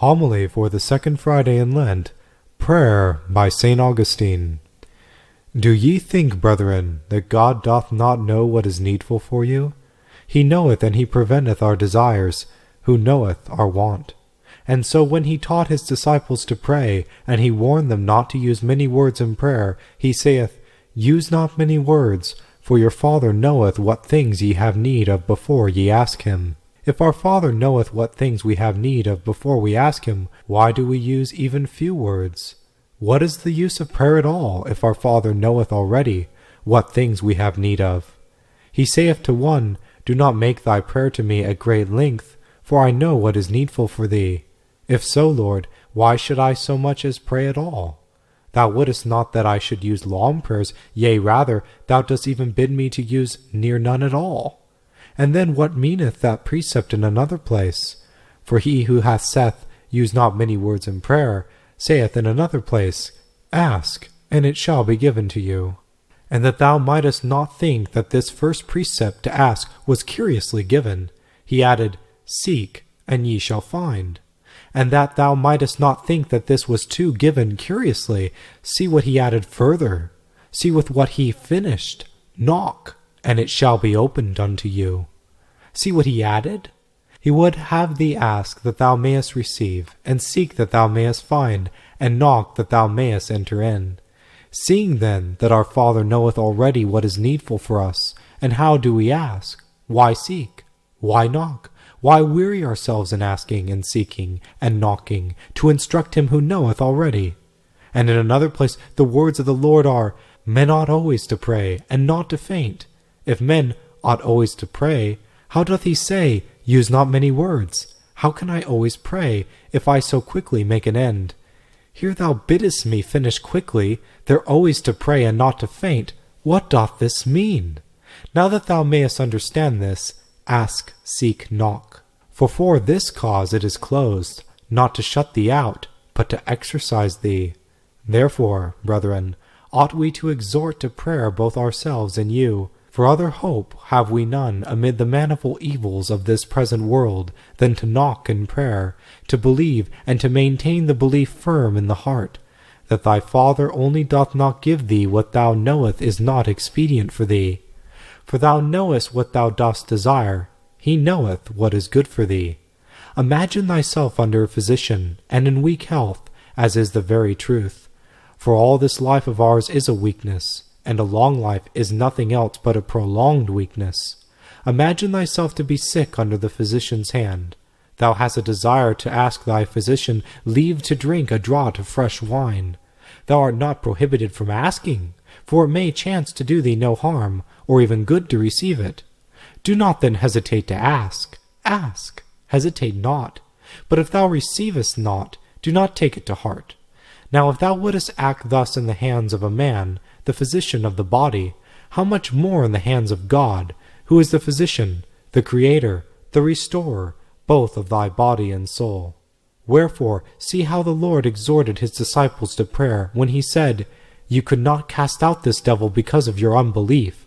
Homily for the second Friday in Lent. Prayer by St. Augustine. Do ye think, brethren, that God doth not know what is needful for you? He knoweth, and he preventeth our desires, who knoweth our want. And so when he taught his disciples to pray, and he warned them not to use many words in prayer, he saith, Use not many words, for your Father knoweth what things ye have need of before ye ask him. If our Father knoweth what things we have need of before we ask him, why do we use even few words? What is the use of prayer at all, if our Father knoweth already what things we have need of? He saith to one, Do not make thy prayer to me at great length, for I know what is needful for thee. If so, Lord, why should I so much as pray at all? Thou wouldest not that I should use long prayers, yea, rather, thou dost even bid me to use near none at all. And then what meaneth that precept in another place? For he who hath saith, Use not many words in prayer, saith in another place, Ask, and it shall be given to you. And that thou mightest not think that this first precept to ask was curiously given, he added, Seek, and ye shall find. And that thou mightest not think that this was too given curiously, see what he added further. See with what he finished, Knock, and it shall be opened unto you. See what he added? He would have thee ask that thou mayest receive, and seek that thou mayest find, and knock that thou mayest enter in. Seeing then that our Father knoweth already what is needful for us, and how do we ask? Why seek? Why knock? Why weary ourselves in asking and seeking and knocking, to instruct him who knoweth already? And in another place the words of the Lord are, Men ought always to pray, and not to faint. If men ought always to pray, how doth he say, Use not many words? How can I always pray, if I so quickly make an end? Here thou biddest me finish quickly, they're always to pray and not to faint. What doth this mean? Now that thou mayest understand this, ask, seek, knock. For this cause it is closed, not to shut thee out, but to exercise thee. Therefore, brethren, ought we to exhort to prayer both ourselves and you, for other hope have we none amid the manifold evils of this present world than to knock in prayer, to believe and to maintain the belief firm in the heart, that thy Father only doth not give thee what thou knowest is not expedient for thee. For thou knowest what thou dost desire, he knoweth what is good for thee. Imagine thyself under a physician, and in weak health, as is the very truth. For all this life of ours is a weakness, and a long life is nothing else but a prolonged weakness. Imagine thyself to be sick under the physician's hand. Thou hast a desire to ask thy physician leave to drink a draught of fresh wine. Thou art not prohibited from asking, for it may chance to do thee no harm, or even good to receive it. Do not then hesitate to ask. Ask, hesitate not. But if thou receivest not, do not take it to heart. Now if thou wouldest act thus in the hands of a man, the physician of the body, how much more in the hands of God, who is the physician, the creator, the restorer, both of thy body and soul. Wherefore, see how the Lord exhorted his disciples to prayer, when he said, You could not cast out this devil because of your unbelief.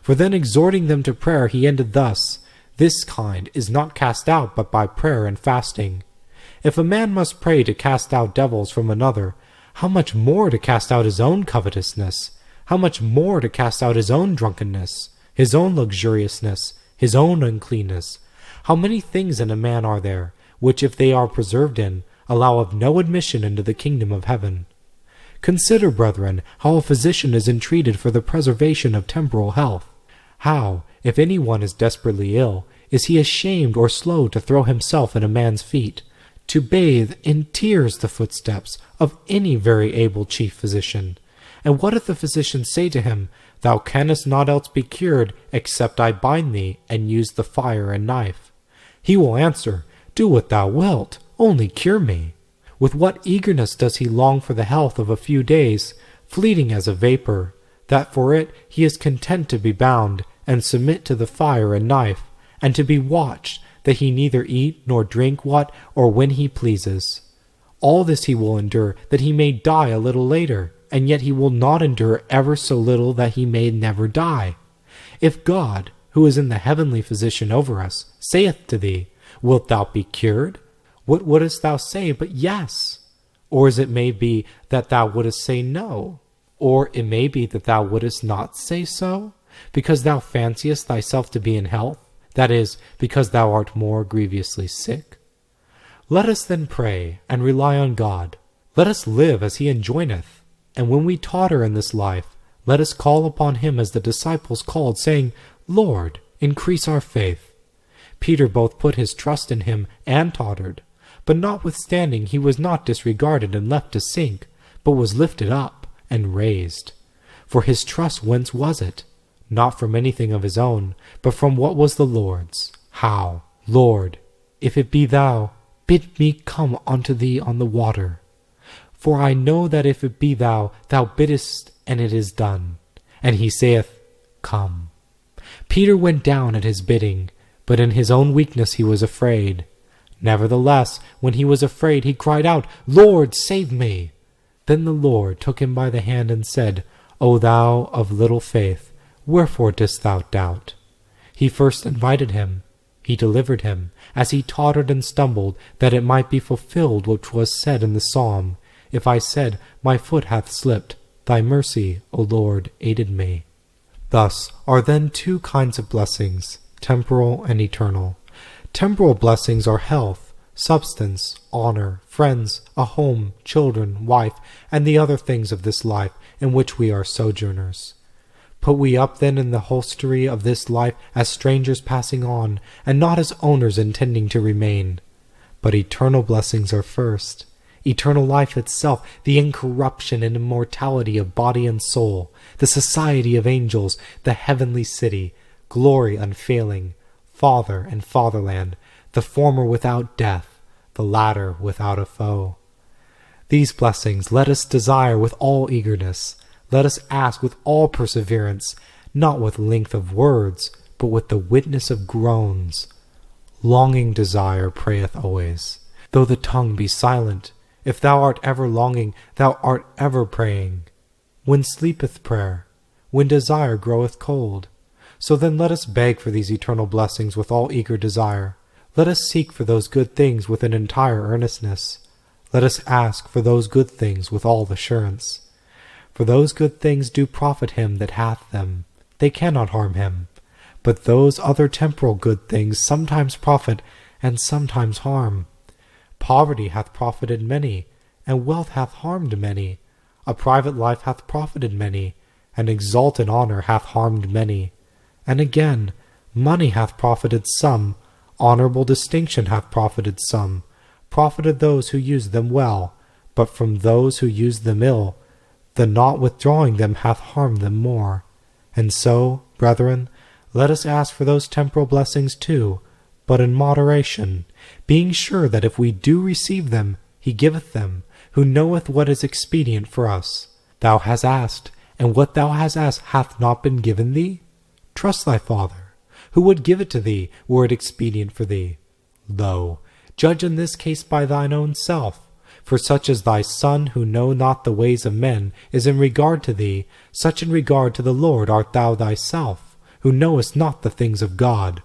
For then exhorting them to prayer, he ended thus, This kind is not cast out but by prayer and fasting. If a man must pray to cast out devils from another, how much more to cast out his own covetousness? How much more to cast out his own drunkenness, his own luxuriousness, his own uncleanness? How many things in a man are there, which if they are preserved in, allow of no admission into the kingdom of heaven? Consider, brethren, how a physician is entreated for the preservation of temporal health. How, if any one is desperately ill, is he ashamed or slow to throw himself at a man's feet, to bathe in tears the footsteps of any very able chief physician? And what if the physician say to him, Thou canst not else be cured, except I bind thee, and use the fire and knife? He will answer, Do what thou wilt, only cure me. With what eagerness does he long for the health of a few days, fleeting as a vapor, that for it he is content to be bound, and submit to the fire and knife, and to be watched, that he neither eat nor drink what or when he pleases. All this he will endure, that he may die a little later, and yet he will not endure ever so little that he may never die. If God, who is in the heavenly physician over us, saith to thee, Wilt thou be cured? What wouldst thou say but yes? Or is it may be that thou wouldst say no? Or it may be that thou wouldst not say so, because thou fanciest thyself to be in health, that is, because thou art more grievously sick? Let us then pray, and rely on God. Let us live as he enjoineth. And when we totter in this life, let us call upon him as the disciples called, saying, Lord, increase our faith. Peter both put his trust in him and tottered. But notwithstanding he was not disregarded and left to sink, but was lifted up and raised. For his trust whence was it? Not from anything of his own, but from what was the Lord's. How? Lord, if it be thou, bid me come unto thee on the water. For I know that if it be thou, thou biddest, and it is done. And he saith, Come. Peter went down at his bidding, but in his own weakness he was afraid. Nevertheless, when he was afraid, he cried out, Lord, save me! Then the Lord took him by the hand and said, O thou of little faith, wherefore didst thou doubt? He first invited him. He delivered him, as he tottered and stumbled, that it might be fulfilled which was said in the psalm, If I said, My foot hath slipped, thy mercy, O Lord, aided me. Thus are then two kinds of blessings, temporal and eternal. Temporal blessings are health, substance, honor, friends, a home, children, wife, and the other things of this life in which we are sojourners. Put we up then in the hostelry of this life as strangers passing on, and not as owners intending to remain. But eternal blessings are first. Eternal life itself, the incorruption and immortality of body and soul, the society of angels, the heavenly city, glory unfailing, Father and fatherland, the former without death, the latter without a foe. These blessings let us desire with all eagerness, let us ask with all perseverance, not with length of words, but with the witness of groans. Longing desire prayeth always, though the tongue be silent. If thou art ever longing, thou art ever praying. When sleepeth prayer? When desire groweth cold? So then let us beg for these eternal blessings with all eager desire. Let us seek for those good things with an entire earnestness. Let us ask for those good things with all assurance. For those good things do profit him that hath them. They cannot harm him. But those other temporal good things sometimes profit and sometimes harm. Poverty hath profited many, and wealth hath harmed many. A private life hath profited many, and exalted honor hath harmed many. And again, money hath profited some, honorable distinction hath profited some, profited those who use them well, but from those who use them ill, the not withdrawing them hath harmed them more. And so, brethren, let us ask for those temporal blessings too, but in moderation, being sure that if we do receive them, he giveth them, who knoweth what is expedient for us. Thou hast asked, and what thou hast asked hath not been given thee? Trust thy Father, who would give it to thee, were it expedient for thee. Lo, judge in this case by thine own self. For such as thy Son, who know not the ways of men, is in regard to thee, such in regard to the Lord art thou thyself, who knowest not the things of God.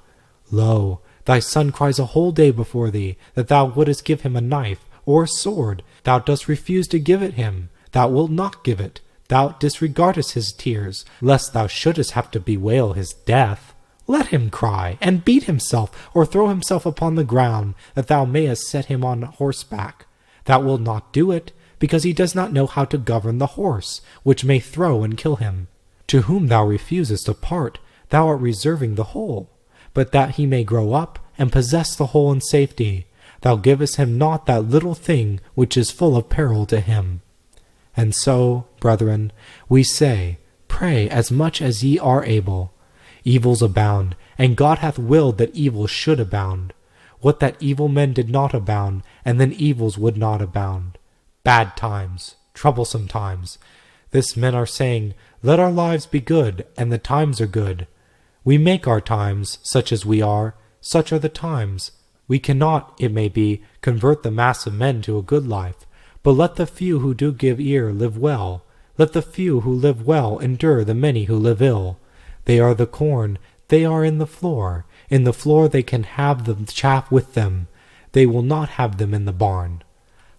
Lo, thy son cries a whole day before thee, that thou wouldest give him a knife or a sword. Thou dost refuse to give it him. Thou wilt not give it. Thou disregardest his tears, lest thou shouldest have to bewail his death. Let him cry, and beat himself, or throw himself upon the ground, that thou mayest set him on horseback. Thou wilt not do it, because he does not know how to govern the horse, which may throw and kill him. To whom thou refusest a part, thou art reserving the whole. But that he may grow up, and possess the whole in safety, thou givest him not that little thing which is full of peril to him. And so, brethren, we say, pray as much as ye are able. Evils abound, and God hath willed that evil should abound. What that evil men did not abound, and then evils would not abound. Bad times, troublesome times. This men are saying, let our lives be good, and the times are good. We make our times, such as we are, such are the times. We cannot, it may be, convert the mass of men to a good life, but let the few who do give ear live well. Let the few who live well endure the many who live ill. They are the corn, they are in the floor. In the floor they can have the chaff with them. they will not have them in the barn.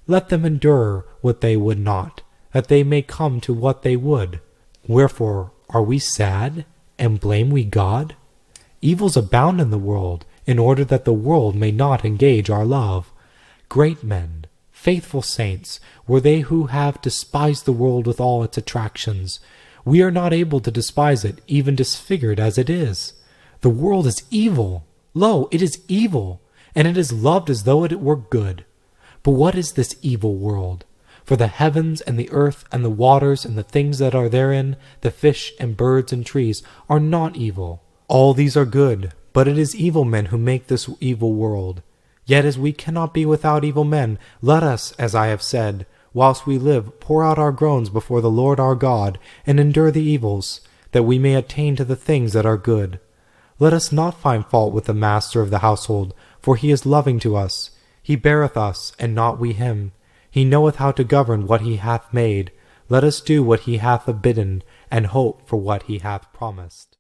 Let them endure what they would not, that they may come to what they would. Wherefore are we sad, and blame we God? Evils abound in the world, in order that the world may not engage our love. Great men, faithful saints, were they who have despised the world with all its attractions. We are not able to despise it, even disfigured as it is. The world is evil. Lo, it is evil, and it is loved as though it were good. But what is this evil world? For the heavens and the earth and the waters and the things that are therein, the fish and birds and trees, are not evil. All these are good, but it is evil men who make this evil world. Yet as we cannot be without evil men, let us, as I have said, whilst we live, pour out our groans before the Lord our God, and endure the evils, that we may attain to the things that are good. Let us not find fault with the master of the household, for he is loving to us. He beareth us, and not we him. He knoweth how to govern what he hath made. Let us do what he hath forbidden, and hope for what he hath promised.